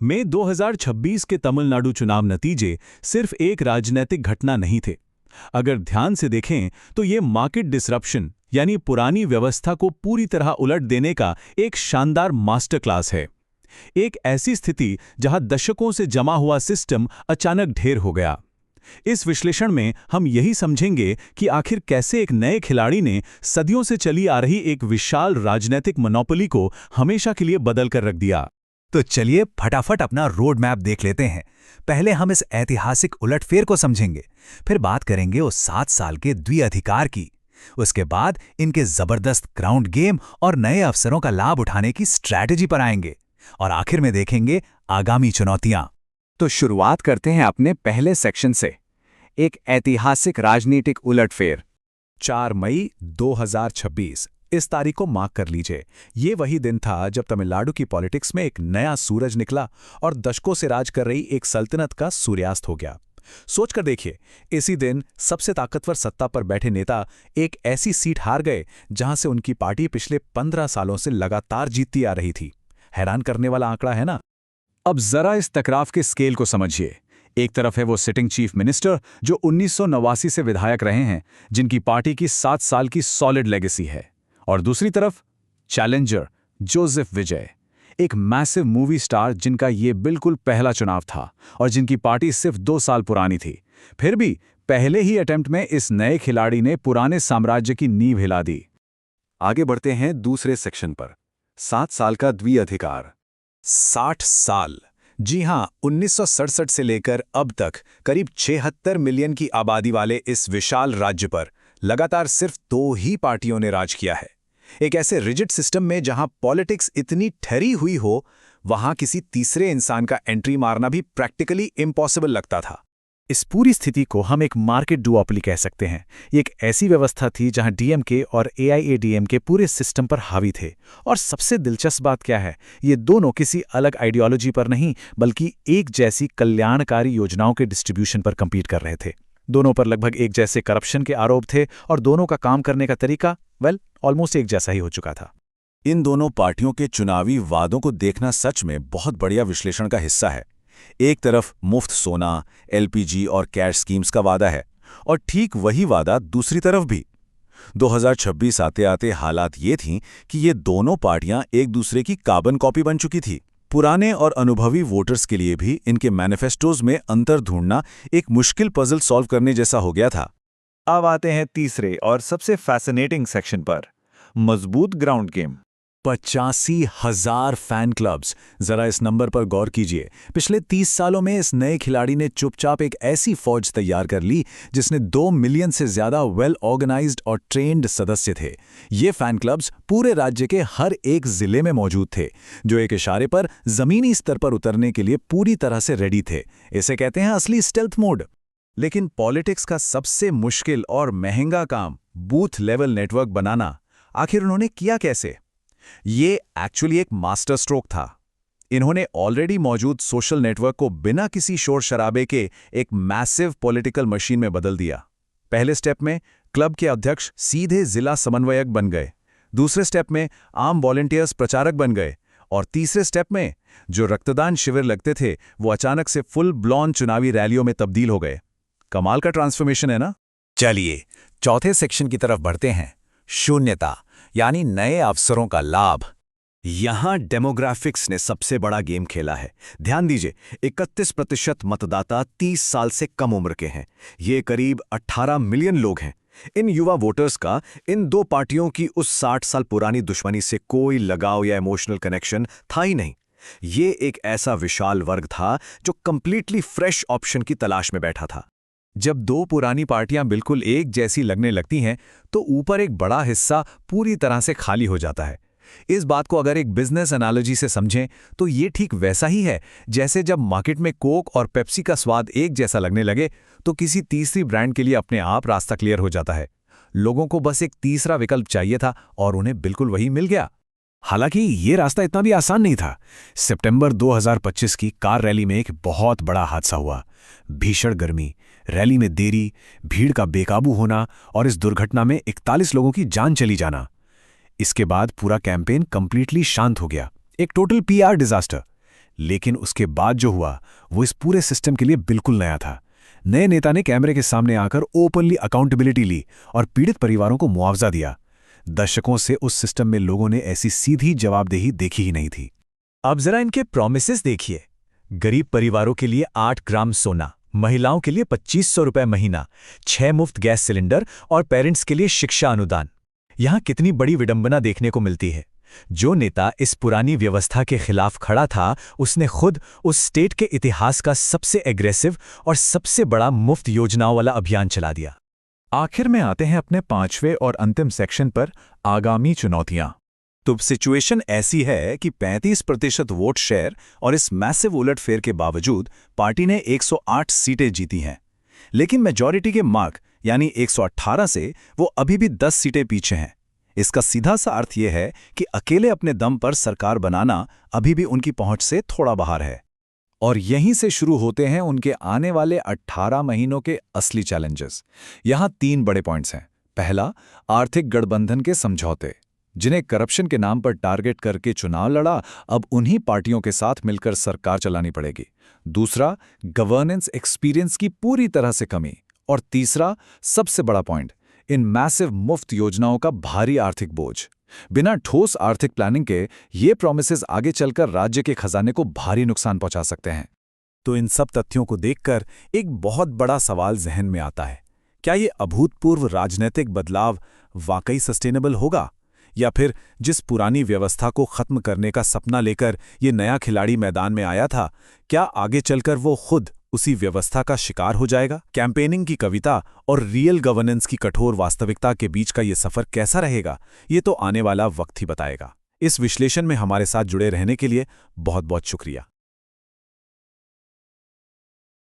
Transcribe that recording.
मई 2026 के तमिलनाडु चुनाव नतीजे सिर्फ एक राजनीतिक घटना नहीं थे। अगर ध्यान से देखें तो ये मार्केट डिसरप्शन यानी पुरानी व्यवस्था को पूरी तरह उलट देने का एक शानदार मास्टर क्लास है। एक ऐसी स्थिति जहां दशकों से जमा हुआ सिस्टम अचानक ढेर हो गया। इस विश्लेषण में हम यही समझेंगे कि आखिर कैसे एक नए खिलाड़ी ने सदियों से चली आ रही एक विशाल राजनीतिक मोनोपोली को हमेशा के लिए बदल कर रख दिया। तो चलिए फटाफट अपना रोड मैप देख लेते हैं। पहले हम इस ऐतिहासिक उलटफेर को समझेंगे, फिर बात करेंगे उस 7 साल के द्विअधिकार की। उसके बाद इनके जबरदस्त ग्राउंड गेम और नए अवसरों का लाभ उठाने की स्ट्रैटेजी पर आएंगे, और आखिर में देखेंगे आगामी चुनौतियां। तो शुरुआत करते हैं अपने पहले सेक्शन से, एक ऐतिहासिक राजनीतिक उलटफेर। 4 मई 2026 इस तारीख को मार्क कर लीजिए। ये वही दिन था जब तमिलनाडु की पॉलिटिक्स में एक नया सूरज निकला और दशकों से राज कर रही एक सल्तनत का सूर्यास्त हो गया। सोचकर देखिए, इसी दिन सबसे ताकतवर सत्ता पर बैठे नेता एक ऐसी सीट हार गए जहां से उनकी पार्टी पिछले 15 सालों से लगातार जीतती आ रही थी। हैरान करने वाला आंकड़ा है ना? अब जरा इस टकराव के स्केल को समझिए। एक तरफ है वो सिटिंग चीफ मिनिस्टर जो 1989 से विधायक रहे हैं, जिनकी पार्टी की 7 साल की सॉलिड लेगेसी है, और दूसरी तरफ चैलेंजर जोसेफ विजय, एक मैसिव मूवी स्टार जिनका ये बिल्कुल पहला चुनाव था और जिनकी पार्टी सिर्फ 2 साल पुरानी थी। फिर भी पहले ही अटेम्प्ट में इस नए खिलाड़ी ने पुराने साम्राज्य की नींव हिला दी। आगे बढ़ते हैं दूसरे सेक्शन पर, 7 साल का द्विअधिकार। 60 साल, जी हां, 1967 से लेकर अब तक करीब 76 मिलियन की आबादी वाले इस विशाल राज्य पर लगातार सिर्फ 2 ही पार्टियों ने राज किया है। एक ऐसे रिजिड सिस्टम में जहां पॉलिटिक्स इतनी ठहरी हुई हो, वहां किसी तीसरे इंसान का एंट्री मारना भी प्रैक्टिकली इम्पॉसिबल लगता था। इस पूरी स्थिति को हम एक मार्केट डुओपोली कह सकते हैं। ये एक ऐसी व्यवस्था थी जहां डीएमके और एआईएडीएमके पूरे सिस्टम पर हावी थे। और सबसे दिलचस्प बात क्या है, ये दोनों किसी अलग आइडियोलॉजी पर नहीं, बल्कि एक जैसी कल्याणकारी योजनाओं के डिस्ट्रीब्यूशन पर कम्पीट कर रहे थे। दोनों पर लगभग एक जैसे करप्शन के आरोप थे और दोनों का काम करने का तरीका ऑलमोस्ट एक जैसा ही हो चुका था। इन दोनों पार्टियों के चुनावी वादों को देखना सच में बहुत बढ़िया विश्लेषण का हिस्सा है। एक तरफ मुफ्त सोना, एलपीजी और कैश स्कीम्स का वादा है, और ठीक वही वादा दूसरी तरफ भी। 2026 आते आते हालात ये थीं कि ये दोनों पार्टियां एक दूसरे की कार्बन कॉपी बन चुकी थी। पुराने और अनुभवी वोटर्स के लिए भी इनके मैनिफेस्टोज में अंतर ढूंढना एक मुश्किल पजल सॉल्व करने जैसा हो गया था। अब आते हैं तीसरे और सबसे फैसिनेटिंग सेक्शन पर, मजबूत ग्राउंड गेम। 85,000 फैन क्लब्स, जरा इस नंबर पर गौर कीजिए। पिछले 30 सालों में इस नए खिलाड़ी ने चुपचाप एक ऐसी फौज तैयार कर ली जिसने 2 मिलियन से ज्यादा वेल ऑर्गेनाइज्ड और ट्रेन्ड सदस्य थे। ये फैन क्लब्स पूरे राज्य के हर एक जिले में मौजूद थे, जो एक इशारे पर जमीनी स्तर पर उतरने के लिए पूरी तरह से रेडी थे। इसे कहते हैं असली स्टेल्थ मोड। लेकिन पॉलिटिक्स का सबसे मुश्किल और महंगा काम, बूथ लेवल नेटवर्क बनाना, आखिर उन्होंने किया कैसे? ये एक्चुअली एक मास्टर स्ट्रोक था। इन्होंने ऑलरेडी मौजूद सोशल नेटवर्क को बिना किसी शोर शराबे के एक मैसिव पॉलिटिकल मशीन में बदल दिया। पहले स्टेप में क्लब के अध्यक्ष सीधे जिला समन्वयक बन गए, दूसरे स्टेप में आम वॉलंटियर्स प्रचारक बन गए, और तीसरे स्टेप में जो रक्तदान शिविर लगते थे वो अचानक से फुल ब्लॉन चुनावी रैलियों में तब्दील हो गए। कमाल का ट्रांसफॉर्मेशन है ना? चलिए चौथे सेक्शन की तरफ बढ़ते हैं, शून्यता यानी नए अवसरों का लाभ। यहां डेमोग्राफिक्स ने सबसे बड़ा गेम खेला है। ध्यान दीजिए, 31% मतदाता 30 साल से कम उम्र के हैं। ये करीब 18 मिलियन लोग हैं। इन युवा वोटर्स का इन 2 पार्टियों की उस 60 साल पुरानी दुश्मनी से कोई लगाव या इमोशनल कनेक्शन था ही नहीं। ये एक ऐसा विशाल वर्ग था जो कंप्लीटली फ्रेश ऑप्शन की तलाश में बैठा था। जब 2 पुरानी पार्टियां बिल्कुल एक जैसी लगने लगती हैं तो ऊपर एक बड़ा हिस्सा पूरी तरह से खाली हो जाता है। इस बात को अगर एक बिजनेस एनालॉजी से समझें तो ये ठीक वैसा ही है जैसे जब मार्केट में कोक और पेप्सी का स्वाद एक जैसा लगने लगे तो किसी तीसरी ब्रांड के लिए अपने आप रास्ता क्लियर हो जाता है। लोगों को बस एक तीसरा विकल्प चाहिए था और उन्हें बिल्कुल वही मिल गया। हालांकि ये रास्ता इतना भी आसान नहीं था। सितंबर 2025 की कार रैली में एक बहुत बड़ा हादसा हुआ। भीषण गर्मी, रैली में देरी, भीड़ का बेकाबू होना और इस दुर्घटना में 41 लोगों की जान चली जाना। इसके बाद पूरा कैंपेन कंप्लीटली शांत हो गया, एक टोटल पीआर डिजास्टर। लेकिन उसके बाद जो हुआ वो इस पूरे सिस्टम के लिए बिल्कुल नया था। नए नेता ने कैमरे के सामने आकर ओपनली अकाउंटेबिलिटी ली और पीड़ित परिवारों को मुआवजा दिया। दशकों से उस सिस्टम में लोगों ने ऐसी सीधी जवाबदेही देखी ही नहीं थी। अब जरा इनके प्रॉमिसेस देखिए। गरीब परिवारों के लिए 8 ग्राम सोना, महिलाओं के लिए 2500 रुपए महीना, 6 मुफ्त गैस सिलेंडर और पेरेंट्स के लिए शिक्षा अनुदान। यहां कितनी बड़ी विडंबना देखने को मिलती है। जो नेता इस पुरानी व्यवस्था के खिलाफ खड़ा था, उसने खुद उस स्टेट के इतिहास का सबसे एग्रेसिव और सबसे बड़ा मुफ्त योजनाओं वाला अभियान चला दिया। आखिर में आते हैं अपने 5वें और अंतिम सेक्शन पर, आगामी चुनौतियां। तो सिचुएशन ऐसी है कि 35% वोट शेयर और इस मैसिव उलटफेर के बावजूद पार्टी ने 108 सीटें जीती हैं। लेकिन मेजॉरिटी के मार्क यानी 118 से वो अभी भी 10 सीटें पीछे हैं। इसका सीधा सा अर्थ यह है कि अकेले अपने दम पर सरकार बनाना अभी भी उनकी पहुंच से थोड़ा बाहर है। और यहीं से शुरू होते हैं उनके आने वाले 18 महीनों के असली चैलेंजेस। यहां 3 बड़े पॉइंट्स हैं। पहला, आर्थिक गठबंधन के समझौते, जिन्हें करप्शन के नाम पर टारगेट करके चुनाव लड़ा, अब उन्हीं पार्टियों के साथ मिलकर सरकार चलानी पड़ेगी। दूसरा, गवर्नेंस एक्सपीरियंस की पूरी तरह से कमी। और तीसरा, सबसे बड़ा पॉइंट, इन मैसिव मुफ्त योजनाओं का भारी आर्थिक बोझ। बिना ठोस आर्थिक प्लानिंग के ये प्रॉमिसेस आगे चलकर राज्य के खजाने को भारी नुकसान पहुंचा सकते हैं। तो इन सब तथ्यों को देखकर एक बहुत बड़ा सवाल जहन में आता है, क्या ये अभूतपूर्व राजनीतिक बदलाव वाकई सस्टेनेबल होगा, या फिर जिस पुरानी व्यवस्था को खत्म करने का सपना लेकर ये नया खिलाड़ी मैदान में आया था, क्या आगे चलकर वो खुद उसी व्यवस्था का शिकार हो जाएगा? कैंपेनिंग की कविता और रियल गवर्नेंस की कठोर वास्तविकता के बीच का ये सफर कैसा रहेगा, ये तो आने वाला वक्त ही बताएगा। इस विश्लेषण में हमारे साथ जुड़े रहने के लिए बहुत बहुत शुक्रिया।